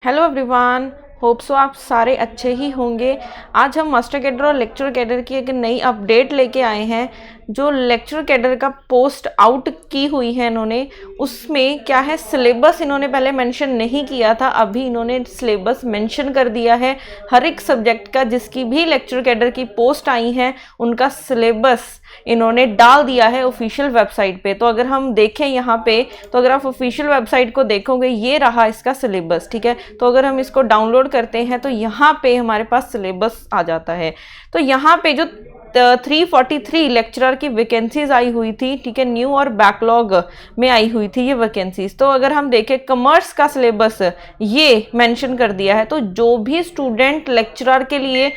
Hello everyone, hope so आप सारे अच्छे ही होंगे। आज हम मास्टर कैडर और लेक्चर कैडर की एक नई अपडेट लेके आए हैं। जो लेक्चर कैडर का पोस्ट आउट की हुई है इन्होंने, उसमें क्या है, सिलेबस इन्होंने पहले मेंशन नहीं किया था, अभी इन्होंने सिलेबस मेंशन कर दिया है। हर एक सब्जेक्ट का जिसकी भी लेक्चर कैडर की पोस्ट आई है उनका सिलेबस इन्होंने डाल दिया है ऑफिशियल वेबसाइट पे। तो अगर हम देखें यहाँ पे, तो अगर आप ऑफिशियल वेबसाइट को देखोगे, ये रहा इसका सिलेबस, ठीक है। तो अगर हम इसको डाउनलोड करते हैं तो यहाँ पे हमारे पास सिलेबस आ जाता है। तो यहाँ पे जो 343 लेक्चरर की वैकेंसीज आई हुई थी, ठीक है, न्यू और बैकलॉग में आई हुई थी ये वैकेंसीज। तो अगर हम देखें कॉमर्स का सिलेबस ये मेंशन कर दिया है। तो जो भी स्टूडेंट लेक्चरर के लिए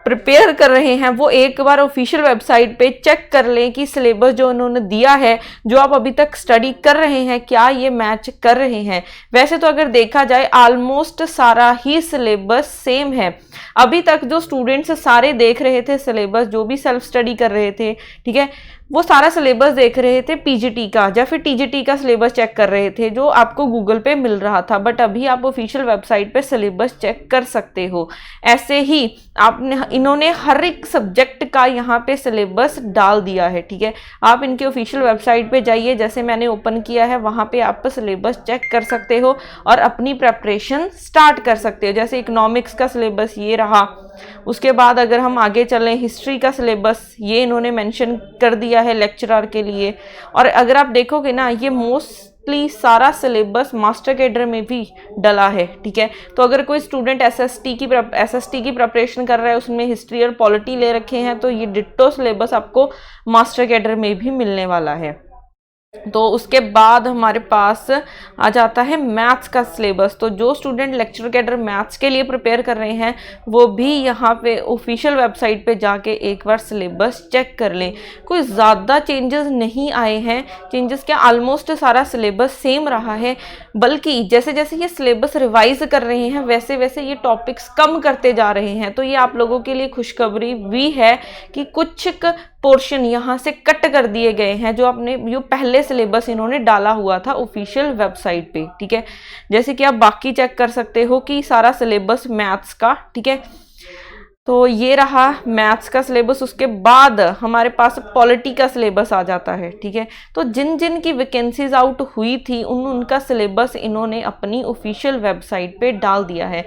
प्रिपेयर कर रहे हैं वो एक बार ऑफिशियल वेबसाइट पे चेक कर लें कि सिलेबस जो उन्होंने दिया है, जो आप अभी तक स्टडी कर रहे हैं, क्या ये मैच कर रहे हैं। वैसे तो अगर देखा जाए ऑलमोस्ट सारा ही सिलेबस सेम है। अभी तक जो स्टूडेंट्स सारे देख रहे थे सिलेबस, जो भी सेल्फ स्टडी कर रहे थे, ठीक है, वो सारा सिलेबस देख रहे थे पीजीटी का या फिर टीजीटी का सिलेबस चेक कर रहे थे जो आपको गूगल पे मिल रहा था। बट अभी आप ऑफिशियल वेबसाइट पे सिलेबस चेक कर सकते हो। ऐसे ही आपने इन्होंने हर एक सब्जेक्ट का यहाँ पे सिलेबस डाल दिया है, ठीक है। आप इनके ऑफिशियल वेबसाइट पे जाइए, जैसे मैंने ओपन किया है, वहाँ पे आप सिलेबस चेक कर सकते हो और अपनी प्रेपरेशन स्टार्ट कर सकते हो। जैसे इकोनॉमिक्स का सिलेबस ये रहा, उसके बाद अगर हम आगे चलें, हिस्ट्री का सिलेबस ये इन्होंने मेंशन कर दिया है लेक्चरर के लिए। और अगर आप देखोगे ना, ये मोस्टली सारा सिलेबस मास्टर कैडर में भी डला है, ठीक है। तो अगर कोई स्टूडेंट एसएसटी की प्रिपरेशन कर रहा है, उसमें हिस्ट्री और पॉलिटी ले रखे हैं, तो ये डिट्टो सिलेबस आपको मास्टर कैडर में भी मिलने वाला है। तो उसके बाद हमारे पास आ जाता है मैथ्स का सिलेबस। तो जो स्टूडेंट लेक्चर कैडर मैथ्स के लिए प्रिपेयर कर रहे हैं वो भी यहाँ पे ऑफिशियल वेबसाइट पे जाके एक बार सिलेबस चेक कर लें। कोई ज़्यादा चेंजेस नहीं आए हैं। चेंजेस क्या, ऑलमोस्ट सारा सिलेबस सेम रहा है, बल्कि जैसे जैसे ये सिलेबस रिवाइज कर रहे हैं वैसे वैसे ये टॉपिक्स कम करते जा रहे हैं। तो ये आप लोगों के लिए खुशखबरी भी है कि कुछ पोर्शन यहाँ से कट कर दिए गए हैं जो पहले सिलेबस इन्होंने डाला हुआ था ऑफिशियल वेबसाइट पे, ठीक है। जैसे कि आप बाकी चेक कर सकते हो कि सारा सिलेबस मैथ्स का, ठीक है। तो ये रहा मैथ्स का सिलेबस। उसके बाद हमारे पास पॉलिटी का सिलेबस आ जाता है, ठीक है। तो जिन जिन की वैकेंसीज आउट हुई थी उनका सिलेबस इन्होंने अपनी ऑफिशियल वेबसाइट पे डाल दिया है।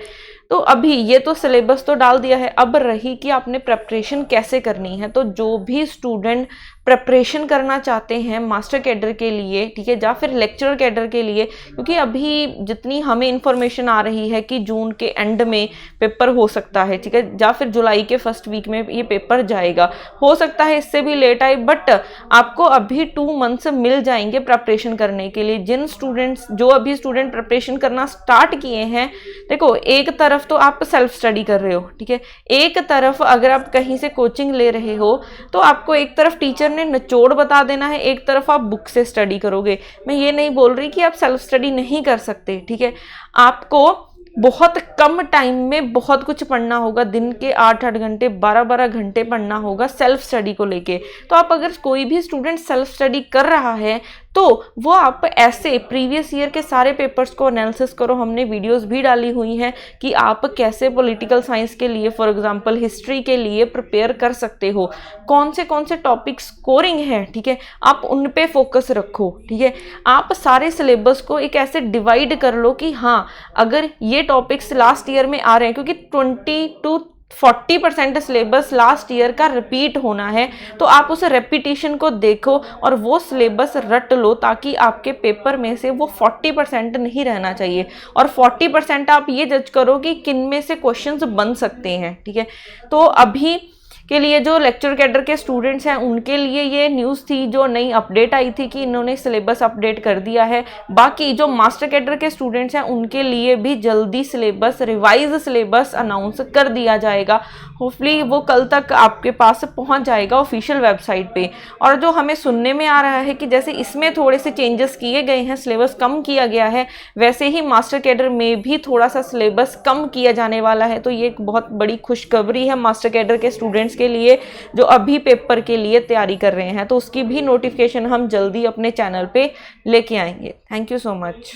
तो अभी ये तो सिलेबस तो डाल दिया है, अब रही कि आपने प्रेपरेशन कैसे करनी है। तो जो भी स्टूडेंट प्रेपरेशन करना चाहते हैं मास्टर कैडर के लिए, ठीक है, या फिर लेक्चरर कैडर के लिए, क्योंकि अभी जितनी हमें इंफॉर्मेशन आ रही है कि जून के एंड में पेपर हो सकता है, ठीक है, या फिर जुलाई के फर्स्ट वीक में ये पेपर जाएगा। हो सकता है इससे भी लेट आए, बट आपको अभी 2 मंथ्स मिल जाएंगे प्रेपरेशन करने के लिए। जिन स्टूडेंट्स जो अभी स्टूडेंट प्रेपरेशन करना स्टार्ट किए हैं, देखो एक तरफ तो आप सेल्फ स्टडी कर रहे हो, ठीक है, एक तरफ अगर आप कहीं से कोचिंग ले रहे हो तो आपको एक तरफ टीचर ने निचोड़ बता देना है, एक तरफ आप बुक से स्टडी करोगे। मैं ये नहीं बोल रही कि आप सेल्फ स्टडी नहीं कर सकते, ठीक है। आपको बहुत कम टाइम में बहुत कुछ पढ़ना होगा, दिन के 8-8 घंटे 12-12 घंटे पढ़ना होगा सेल्फ स्टडी को लेके। तो आप अगर कोई भी स्टूडेंट सेल्फ स्टडी कर रहा है तो वो आप ऐसे प्रीवियस ईयर के सारे पेपर्स को एनालिसिस करो। हमने वीडियोस भी डाली हुई हैं कि आप कैसे पॉलिटिकल साइंस के लिए, फॉर एग्जांपल हिस्ट्री के लिए प्रिपेयर कर सकते हो, कौन से टॉपिक स्कोरिंग है, ठीक है, आप उन पे फोकस रखो, ठीक है। आप सारे सिलेबस को एक ऐसे डिवाइड कर लो कि हाँ, अगर ये टॉपिक्स लास्ट ईयर में आ रहे हैं, क्योंकि 20-40% सिलेबस लास्ट ईयर का रिपीट होना है, तो आप उस रेपिटेशन को देखो और वो सिलेबस रट लो, ताकि आपके पेपर में से वो 40% नहीं रहना चाहिए। और 40% आप ये जज करो कि किन में से क्वेश्चंस बन सकते हैं, ठीक है। तो अभी के लिए जो लेक्चर कैडर के स्टूडेंट्स हैं उनके लिए ये न्यूज़ थी, जो नई अपडेट आई थी कि इन्होंने सिलेबस अपडेट कर दिया है। बाकी जो मास्टर कैडर के स्टूडेंट्स हैं उनके लिए भी जल्दी सिलेबस, रिवाइज सिलेबस अनाउंस कर दिया जाएगा। होपफुली वो कल तक आपके पास पहुंच जाएगा ऑफिशियल वेबसाइट पे। और जो हमें सुनने में आ रहा है कि जैसे इसमें थोड़े से चेंजेस किए गए हैं, सिलेबस कम किया गया है, वैसे ही मास्टर कैडर में भी थोड़ा सा सिलेबस कम किया जाने वाला है। तो ये एक बहुत बड़ी खुशखबरी है मास्टर कैडर के स्टूडेंट्स के लिए जो अभी पेपर के लिए तैयारी कर रहे हैं। तो उसकी भी नोटिफिकेशन हम जल्दी अपने चैनल पे लेके आएंगे। Thank you so much.